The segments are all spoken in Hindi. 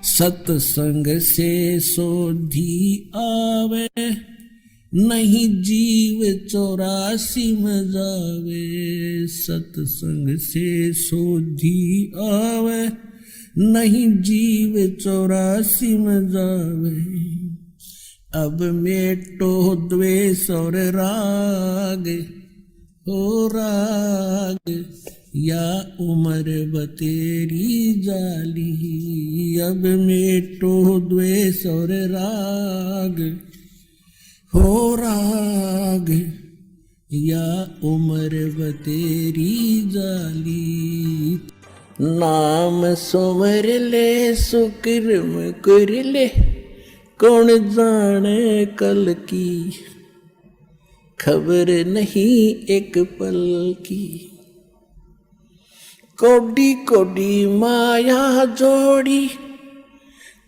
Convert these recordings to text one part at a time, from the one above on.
सत्संग से सोधी आवे, नहीं जीव 84 में जावे। सत्संग से सोधी आवे, नहीं जीव 84 में जावे। अब मेटो द्वेष और राग, हो राग या उम्र बतेरी जाली। अब मेटो द्वेष और राग, हो राग या उम्र बतेरी जाली। नाम सुमर ले सुकर्म कर ले, कौन जाने कल की, खबर नहीं एक पल की। कोडी कोडी माया जोड़ी,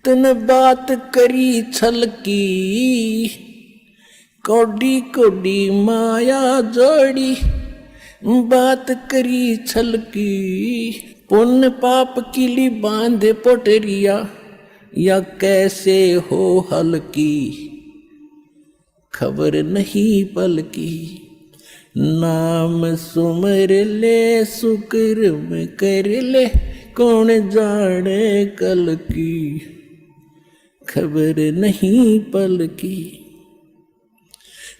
तन बात करी छल की। कोडी कोडी माया जोड़ी, बात करी छल की। पुण्य पाप किली बांधे पोटरिया, या कैसे हो हल्की, खबर नहीं पल की। नाम सुमर ले सुकर्म कर ले, कौन जाने कल की, खबर नहीं पल की।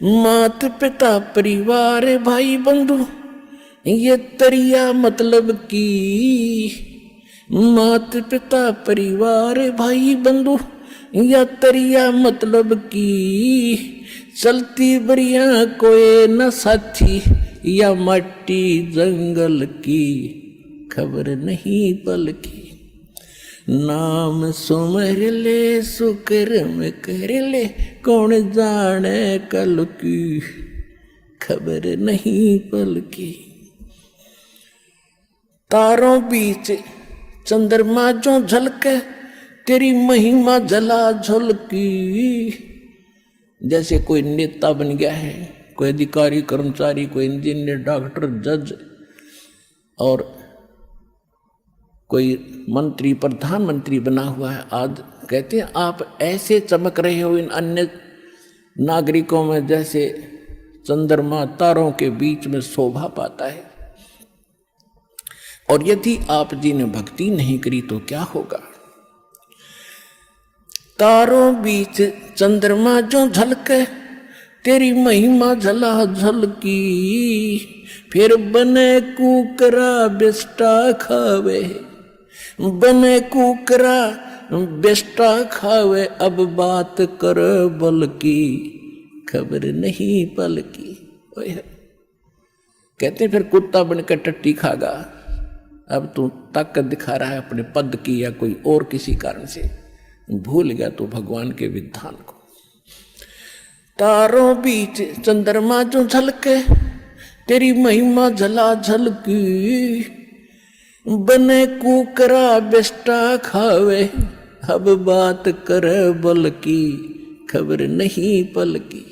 मात पिता परिवार भाई बंधु, ये तरिया मतलब की। मात पिता परिवार भाई बंधु, या तरिया मतलब की। चलती बरिया कोई न साथी, या मट्टी जंगल की, खबर नहीं पल की। नाम सुमर ले सुकर्म कर ले, कौन जाने कल की, खबर नहीं पल की। तारों बीच चंद्रमा जो झलके, तेरी महिमा जला झलकी। जैसे कोई नेता बन गया है, कोई अधिकारी कर्मचारी, कोई इंजीनियर, डॉक्टर, जज और कोई मंत्री प्रधानमंत्री बना हुआ है। आज कहते हैं आप ऐसे चमक रहे हो इन अन्य नागरिकों में, जैसे चंद्रमा तारों के बीच में शोभा पाता है। और यदि आप जी ने भक्ति नहीं करी तो क्या होगा। तारों बीच चंद्रमा जो झलके, तेरी महिमा झला झलकी। फिर बने कुकरा बेस्टा खावे, बने कुकरा बेस्टा खावे। अब बात कर बल की, खबर नहीं पल की। कहते फिर कुत्ता बनकर टट्टी खागा। अब तू ताकत दिखा रहा है अपने पद की या कोई और किसी कारण से, भूल गया तो भगवान के विधान को। तारों बीच चंद्रमा जो झलके, तेरी महिमा झला झलकी। बने कुकरा बेस्टा खावे, अब बात कर बल की, खबर नहीं पल की।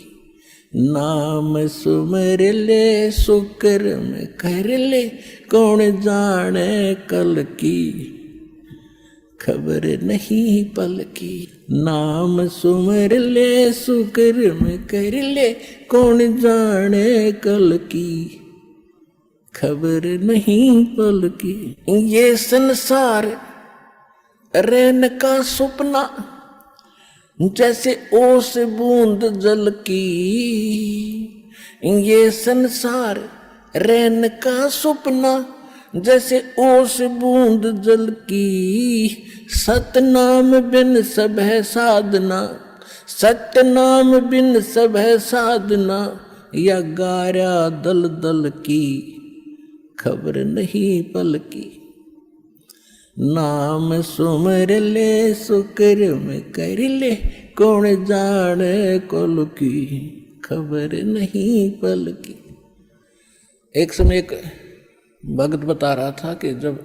नाम सुमर ले सुकर्म कर ले, कौन जाने कल की, खबर नहीं पल की। नाम सुमर ले सुकर्म कर ले, कौन जाने कल की, खबर नहीं पल की। ये संसार रहने का सपना, जैसे ओस बूंद जल की। ये संसार रहने का सपना, जैसे ओस बूंद जल की। सतनाम बिन सब है साधना, सतनाम बिन सब है साधना। या गारा दल दल की, खबर नहीं पल की। नाम सुमर ले सुकर्म कर ले, कौन जाने कल की, खबर नहीं पल की। एक समय एक भक्त बता रहा था कि जब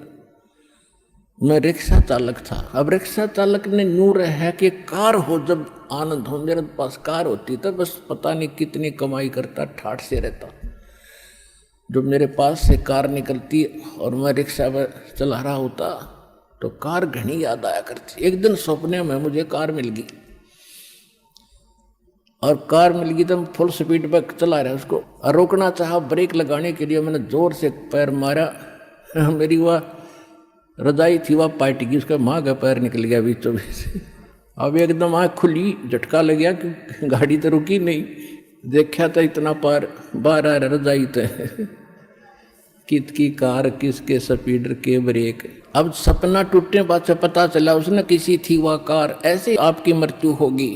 मैं रिक्शा चालक था, अब रिक्शा चालक ने नूर है कि कार हो, जब आनंद हो। मेरे पास कार होती तो बस पता नहीं कितनी कमाई करता, ठाठ से रहता। जब मेरे पास से कार निकलती और मैं रिक्शा में चला रहा होता तो कार घनी याद आया करती। एक दिन सपने में मुझे कार मिल गई, और कार मिल गई तो फुल स्पीड पर चला रहा उसको, और रोकना चाहा, ब्रेक लगाने के लिए मैंने जोर से पैर मारा, मेरी वह रजाई थी वह पार्टी की, उसका माँ का पैर निकल गया बीचों बीच। अब एकदम आँख खुली, झटका लग गया कि गाड़ी तो रुकी नहीं, देखा था इतना पार बाहर आ रहा रजाई तो कित की कार, किसके स्पीडर के ब्रेक। अब सपना टूटने बाद से पता चला उसने किसी थी वह कार। ऐसे आपकी मृत्यु होगी,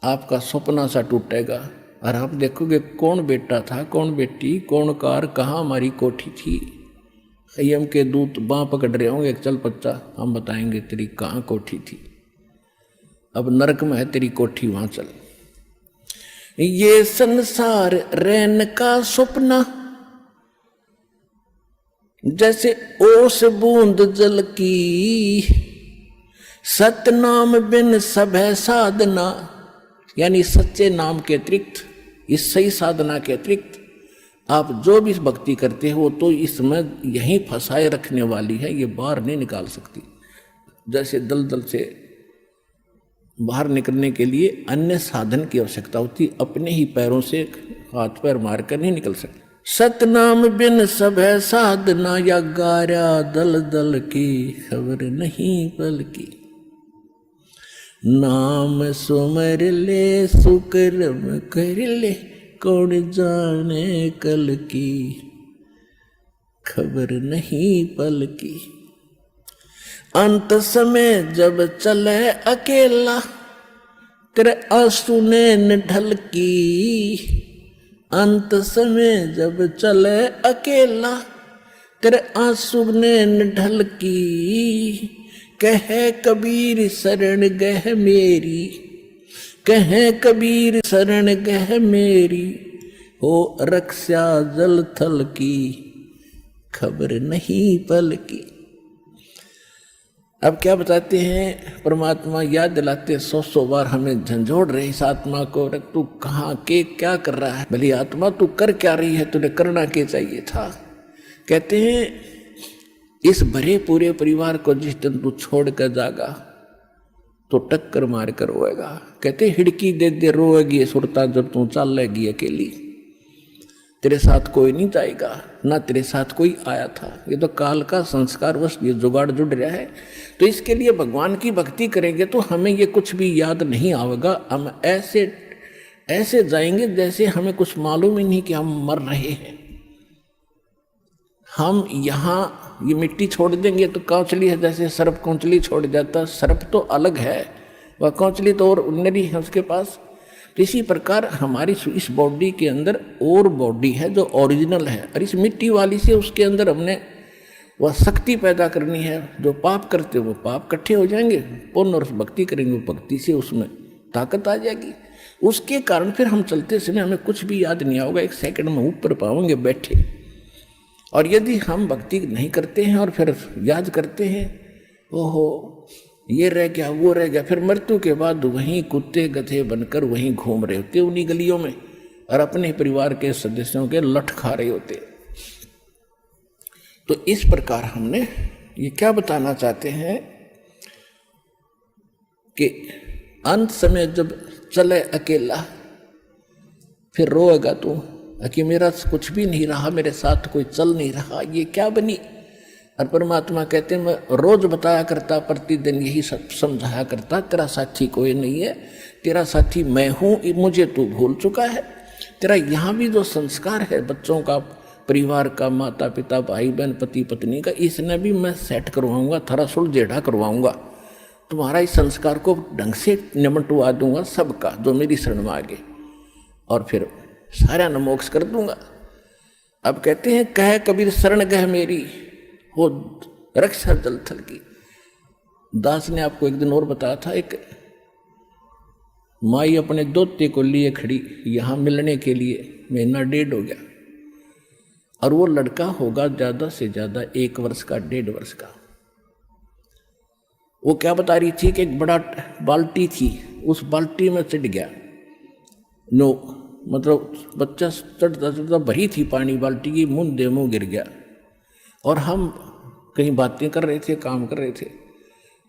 आपका सपना सा टूटेगा और आप देखोगे कौन बेटा था, कौन बेटी, कौन कार, कहाँ हमारी कोठी थी। यम के दूत बाँ पकड़ रहे होंगे, चल बच्चा हम बताएंगे तेरी कहाँ कोठी थी, अब नरक में है तेरी कोठी, वहां चल। ये संसार रैन का सपना जैसे ओस बूंद जल की, सतनाम बिन सब है साधना, यानी सच्चे नाम के अतिरिक्त, इस सही साधना के अतिरिक्त आप जो भी भक्ति करते हो तो इसमें यहीं फंसाए रखने वाली है, ये बाहर नहीं निकाल सकती। जैसे दलदल से बाहर निकलने के लिए अन्य साधन की आवश्यकता होती, अपने ही पैरों से हाथ पैर मारकर नहीं निकल सकते। सतनाम बिन सब है साधना, या गारा दल दल की खबर नहीं पल की। नाम सुमर ले सुकर्म कर ले, कौन जाने कल की खबर नहीं पल की। अंत समय जब चले अकेला, तेरे आंसू ने ढल की। अंत समय जब चले अकेला, तेरे आंसू ने ढल की। कहे कबीर शरण गह मेरी, कहे कबीर शरण गह मेरी, हो रक्षा जल थल की खबर नहीं पल की। अब क्या बताते हैं, परमात्मा याद दिलाते 100 बार हमें झंझोड़ रहे इस आत्मा को, तू कहाँ के क्या कर रहा है, भली आत्मा तू कर क्या रही है, तूने करना क्या चाहिए था। कहते हैं इस भरे पूरे परिवार को जिस दिन तू छोड़ कर जागा तो टक्कर मार कर रोएगा। कहते हिड़की दे दे रोएगी सुरता जब तू चल लेगी अकेली, तेरे साथ कोई नहीं जाएगा, ना तेरे साथ कोई आया था। ये तो काल का संस्कार बस ये जुगाड़ जुड़ रहा है। तो इसके लिए भगवान की भक्ति करेंगे तो हमें ये कुछ भी याद नहीं आएगा, हम ऐसे ऐसे जाएंगे जैसे हमें कुछ मालूम ही नहीं कि हम मर रहे हैं। हम यहाँ ये मिट्टी छोड़ देंगे तो कौचली है, जैसे सर्प कौचली छोड़ जाता, सर्प तो अलग है, वह कौचली तो और नरी है उसके पास। तो इसी प्रकार हमारी इस बॉडी के अंदर और बॉडी है जो ओरिजिनल है, और इस मिट्टी वाली से उसके अंदर हमने वह शक्ति पैदा करनी है। जो पाप करते वो पाप इकट्ठे हो जाएंगे, पुण्य और भक्ति करेंगे भक्ति से उसमें ताकत आ जाएगी। उसके कारण फिर हम चलते समय हमें कुछ भी याद नहीं आओगे, 1 सेकंड में ऊपर पाओगे बैठे। और यदि हम भक्ति नहीं करते हैं और फिर याद करते हैं, ओहो ये रह गया वो रह गया, फिर मृत्यु के बाद वहीं कुत्ते गधे बनकर वहीं घूम रहे होते उन्हीं गलियों में, और अपने परिवार के सदस्यों के लठ खा रहे होते। तो इस प्रकार हमने ये क्या बताना चाहते हैं कि अंत समय जब चले अकेला फिर रोएगा तू कि मेरा कुछ भी नहीं रहा, मेरे साथ कोई चल नहीं रहा, ये क्या बनी। और परमात्मा कहते हैं मैं रोज बताया करता, प्रतिदिन यही सब समझाया करता, तेरा साथी कोई नहीं है, तेरा साथी मैं हूँ, मुझे तू भूल चुका है। तेरा यहाँ भी जो संस्कार है बच्चों का, परिवार का, माता पिता भाई बहन पति पत्नी का, इसने भी मैं सेट करवाऊंगा, थोड़ा सुलझेढ़ा करवाऊंगा, तुम्हारा इस संस्कार को ढंग से निमटवा दूंगा सबका जो मेरी शरण में आगे, और फिर सारा न मोक्ष कर दूंगा। अब कहते हैं कह कबीर शरण गह मेरी, हो रक्षा जल थल की। दास ने आपको एक दिन और बताया था, एक माई अपने दोते को लिए खड़ी यहाँ मिलने के लिए, महीना 1.5 हो गया, और वो लड़का होगा ज़्यादा से ज़्यादा 1 वर्ष का, 1.5 वर्ष का। वो क्या बता रही थी कि एक बड़ा बाल्टी थी, उस बाल्टी में चढ़ गया, नो मतलब बच्चा चढ़ता चढ़ता भरी थी पानी बाल्टी की, मुंह गिर गया, और हम कहीं बातें कर रहे थे, काम कर रहे थे।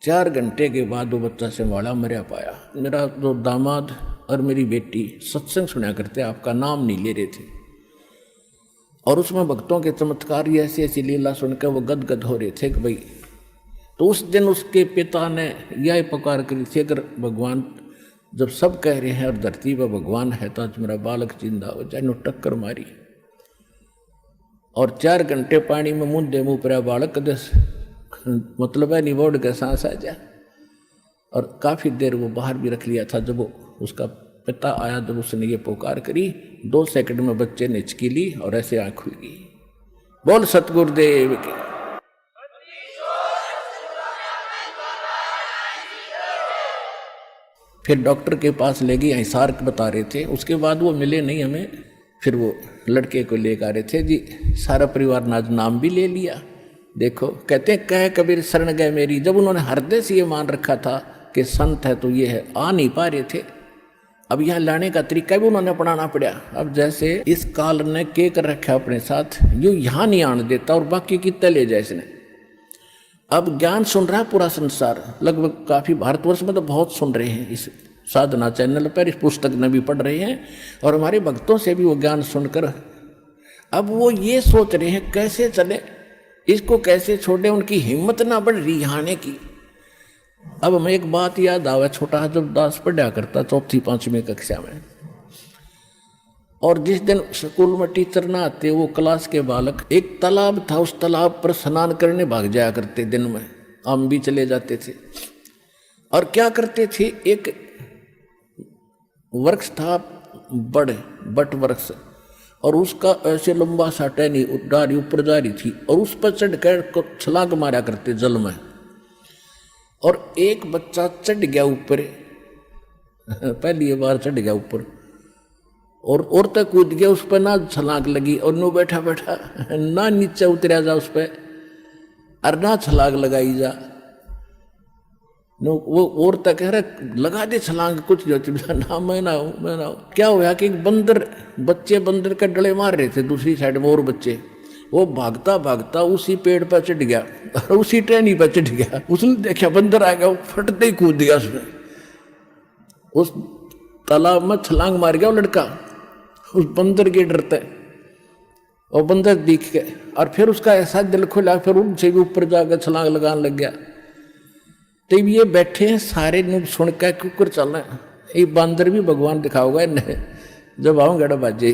4 घंटे के बाद वो बच्चा संभाला, मरा पाया। मेरा जो दामाद और मेरी बेटी सत्संग सुना करते, आपका नाम नहीं ले रहे थे, और उसमें भक्तों के चमत्कार, ऐसी ऐसी लीला सुनकर वो गदगद हो रहे थे कि भाई। तो उस दिन उसके पिता ने यह पुकार करी थी, अगर भगवान, जब सब कह रहे हैं और धरती पर भगवान है, तो आज मेरा बालक जिंदा हो जाए। नो टक्कर मारी और 4 घंटे पानी में मुंह मुँह पर बालक दस, मतलब है निबोड़ के सांस आ जा। और काफ़ी देर वो बाहर भी रख लिया था। जब वो उसका पिता आया, जब उसने ये पुकार करी, 2 सेकंड में बच्चे ने हिचकी ली और ऐसे आँख खुल गई। बोल सतगुरुदेव की। फिर डॉक्टर के पास ले गई, हिसार बता रहे थे। उसके बाद वो मिले नहीं हमें। फिर वो लड़के को लेकर आ रहे थे जी, सारा परिवार ने आज नाम भी ले लिया। देखो, कहते हैं कह कबीर शरण गए मेरी। जब उन्होंने हृदय से ये मान रखा था कि संत है तो ये है, आ नहीं पा रहे थे। अब यहाँ लाने का तरीका भी उन्होंने अपनाना पड़ा। अब जैसे इस काल ने के कर रखा अपने साथ, यूँ यहाँ नहीं आने देता और बाकी कितने ले जाए इसने। अब ज्ञान सुन रहा है पूरा संसार, लगभग काफ़ी भारतवर्ष में तो बहुत सुन रहे हैं इस साधना चैनल पर, इस पुस्तक में भी पढ़ रहे हैं, और हमारे भक्तों से भी वो ज्ञान सुनकर अब वो ये सोच रहे हैं कैसे चले, इसको कैसे छोड़े। उनकी हिम्मत ना बढ़ रही आने की। अब हमें एक बात याद आवा, छोटा जब दास पढ़ा करता 4वीं 5वीं कक्षा में, और जिस दिन स्कूल में टीचर ना आते, वो क्लास के बालक, एक तालाब था, उस तालाब पर स्नान करने भाग जाया करते। दिन में हम भी चले जाते थे। और क्या करते थे, एक वृक्ष था बट वृक्ष, और उसका ऐसे लंबा सा टहनी डाली ऊपर जा रही थी, और उस पर चढ़ कर छलांग मारा करते जल में। और एक बच्चा चढ़ गया ऊपर, पहली बार चढ़ गया ऊपर, और तक कूद गया, उस पर ना छलांग लगी, और नो बैठा बैठा ना नीचे उतरा जा उस पर, और ना छलांग लगाई जा। नो वो और तक कह रहे लगा दे छलांग, कुछ जो ना मैं ना हूँ। क्या हुआ कि बच्चे बंदर के डले मार रहे थे दूसरी साइड में, और बच्चे, वो भागता भागता उसी पेड़ पर चढ़ गया और उसी टहनी पर चढ़ गया। उसने देखा बंदर आ गया, वो फटते ही कूद दिया उसमें, उस तालाब में छलांग मार गया वो लड़का उस बंदर के डरते। और बंदर दिख के, और फिर उसका ऐसा दिल खुला, फिर उनसे भी ऊपर जाकर छलांग लगाने लग गया। तब ये बैठे हैं सारे नुक सुन के कुकर चलना, ये बंदर भी भगवान दिखाओगा इन्हें जब आऊँगा बाजे।